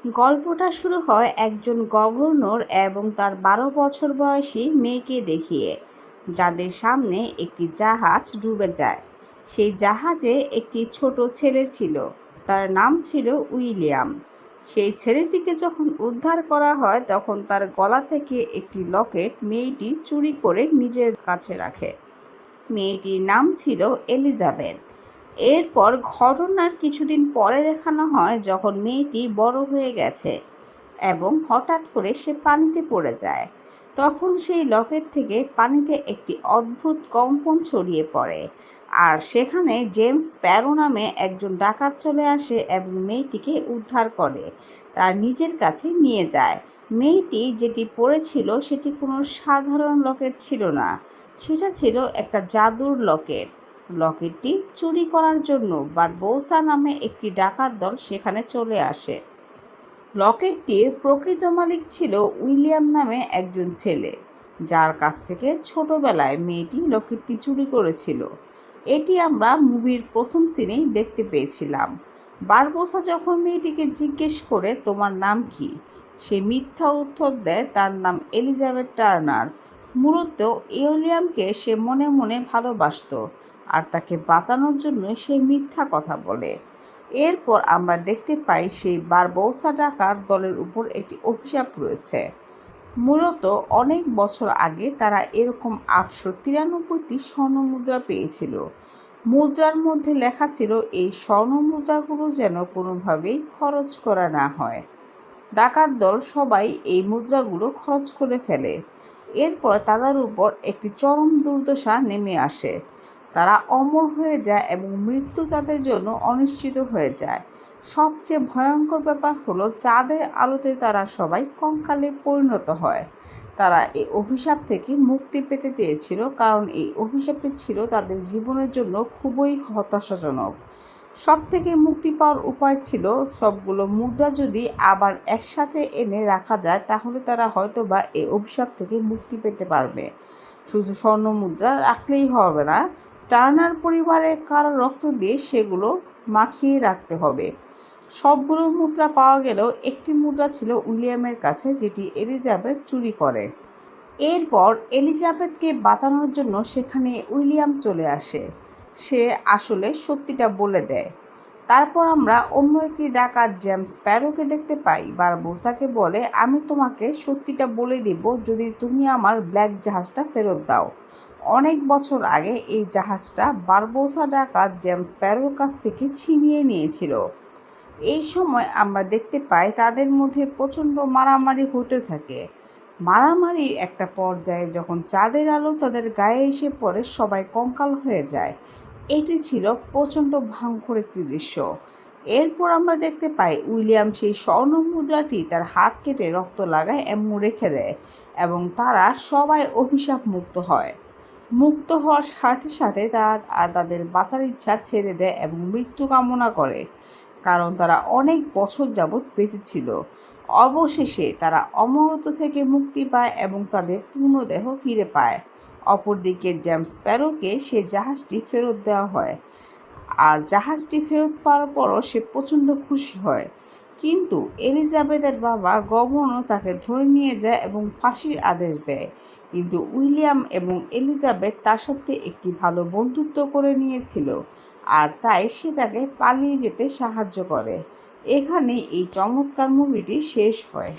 গল্পটা শুরু হয় একজন গভর্নর এবং তার 12 বছর বয়সী মেয়েকে দেখিয়ে, যাদের সামনে একটি জাহাজ ডুবে যায়। সেই জাহাজে একটি ছোট ছেলে ছিল, তার নাম ছিল উইলিয়াম। সেই ছেলেটিকে যখন উদ্ধার করা হয় তখন তার গলা থেকে একটি লকেট মেয়েটি চুরি করে নিজের কাছে রাখে। মেয়েটির নাম ছিল এলিজাবেথ। এরপর ঘটনার কিছুদিন পরে দেখানো হয় যখন মেয়েটি বড় হয়ে গেছে এবং হঠাৎ করে সে পানিতে পড়ে যায়। তখন সেই লকেট থেকে পানিতে একটি অদ্ভুত কম্পন ছড়িয়ে পড়ে, আর সেখানে জেমস স্প্যারো নামে একজন ডাকাত চলে আসে এবং মেয়েটিকে উদ্ধার করে তার নিজের কাছে নিয়ে যায়। মেয়েটি যেটি পড়েছিল সেটি কোনো সাধারণ লকেট ছিল না, সেটা ছিল একটা জাদুর লকেট। লকেটটি চুরি করার জন্য বারবোসা নামে একটি ডাকাত দল সেখানে চলে আসে। লকেটটির প্রকৃত মালিক ছিল উইলিয়াম নামে একজন ছেলে, যার কাছ থেকে ছোটবেলায় মেয়েটি লকেটটি চুরি করেছিল। এটি আমরা মুভির প্রথম সিনেই দেখতে পেয়েছিলাম। বারবোসা যখন মেয়েটিকে জিজ্ঞেস করে তোমার নাম কি, সে মিথ্যা উত্তর দেয় তার নাম এলিজাবেথ টার্নার। মূলত উইলিয়ামকে সে মনে মনে ভালোবাসতো, আর তাকে বাঁচানোর জন্য সে মিথ্যা কথা বলে। এরপর আমরা দেখতে পাই সেই বারবোসা ডাকাত দলের উপর একটি অভিশাপ রয়েছে। মূলত অনেক বছর আগে তারা এরকম 893টি স্বর্ণমুদ্রা পেয়েছিল। মুদ্রার মধ্যে লেখা ছিল এই স্বর্ণমুদ্রাগুলো যেন কোনোভাবেই খরচ করা না হয়। ডাকাত দল সবাই এই মুদ্রাগুলো খরচ করে ফেলে। এরপর তাদের উপর একটি চরম দুর্দশা নেমে আসে। তারা অমর হয়ে যায় এবং মৃত্যু তাদের জন্য অনিশ্চিত হয়ে যায়। সবচেয়ে ভয়ঙ্কর ব্যাপার হলো চাঁদের আলোতে তারা সবাই কঙ্কালে পরিণত হয়। তারা এই অভিশাপ থেকে মুক্তি পেতে চেয়েছিল, কারণ এই অভিশাপটি ছিল তাদের জীবনের জন্য খুবই হতাশাজনক। সব থেকে মুক্তি পাওয়ার উপায় ছিল সবগুলো মুদ্রা যদি আবার একসাথে এনে রাখা যায়, তাহলে তারা হয়তো বা এই অভিশাপ থেকে মুক্তি পেতে পারবে। শুধু স্বর্ণ মুদ্রা রাখলেই হবে না, টার্নার পরিবারের কারো রক্ত দিয়ে সেগুলো মাখিয়ে রাখতে হবে। সবগুলো মুদ্রা পাওয়া গেলেও একটি মুদ্রা ছিল উইলিয়ামের কাছে, যেটি এলিজাবেথ চুরি করে। এরপর এলিজাবেথকে বাঁচানোর জন্য সেখানে উইলিয়াম চলে আসে। সে আসলে সত্যিটা বলে দেয়। তারপর আমরা অন্য একটি ডাকাত জেমস স্প্যারোকে দেখতে পাই। বারবোসাকে বলে, আমি তোমাকে সত্যিটা বলে দেব যদি তুমি আমার ব্ল্যাক জাহাজটা ফেরত দাও। অনেক বছর আগে এই জাহাজটা বারবোসা ডাকাত জেমস স্প্যারোর কাছ থেকে ছিনিয়ে নিয়েছিল। এই সময় আমরা দেখতে পাই তাদের মধ্যে প্রচণ্ড মারামারি হতে থাকে। মারামারির একটা পর্যায়ে যখন চাঁদের আলো তাদের গায়ে এসে পড়ে, সবাই কঙ্কাল হয়ে যায়। এটি ছিল প্রচণ্ড ভয়ঙ্কর একটি দৃশ্য। এরপর আমরা দেখতে পাই উইলিয়াম সেই স্বর্ণ মুদ্রাটি তার হাত কেটে রক্ত লাগায় এবং রেখে দেয়, এবং তারা সবাই অভিশাপ মুক্ত হয়। মুক্ত হওয়ার সাথে সাথে তারা তাদের বাঁচার ইচ্ছা ছেড়ে দেয় এবং মৃত্যু কামনা করে, কারণ তারা অনেক বছর যাবৎ বেঁচে ছিল। অবশেষে তারা অমরত্ব থেকে মুক্তি পায় এবং তাদের পূর্ণ দেহ ফিরে পায়। অপরদিকে জেমস স্প্যারোকে সে জাহাজটি ফেরত দেওয়া হয়, আর জাহাজটি ফেরত পাওয়ার পরও সে প্রচণ্ড খুশি হয়। কিন্তু এলিজাবেথের বাবা গভর্নর তাকে ধরে নিয়ে যায় এবং ফাঁসির আদেশ দেয়। কিন্তু উইলিয়াম এবং এলিজাবেথ তার সাথে একটি ভালো বন্ধুত্ব করে নিয়েছিল, আর তাই সে তাকে পালিয়ে যেতে সাহায্য করে। এখানেই এই চমৎকার মুভিটি শেষ হয়।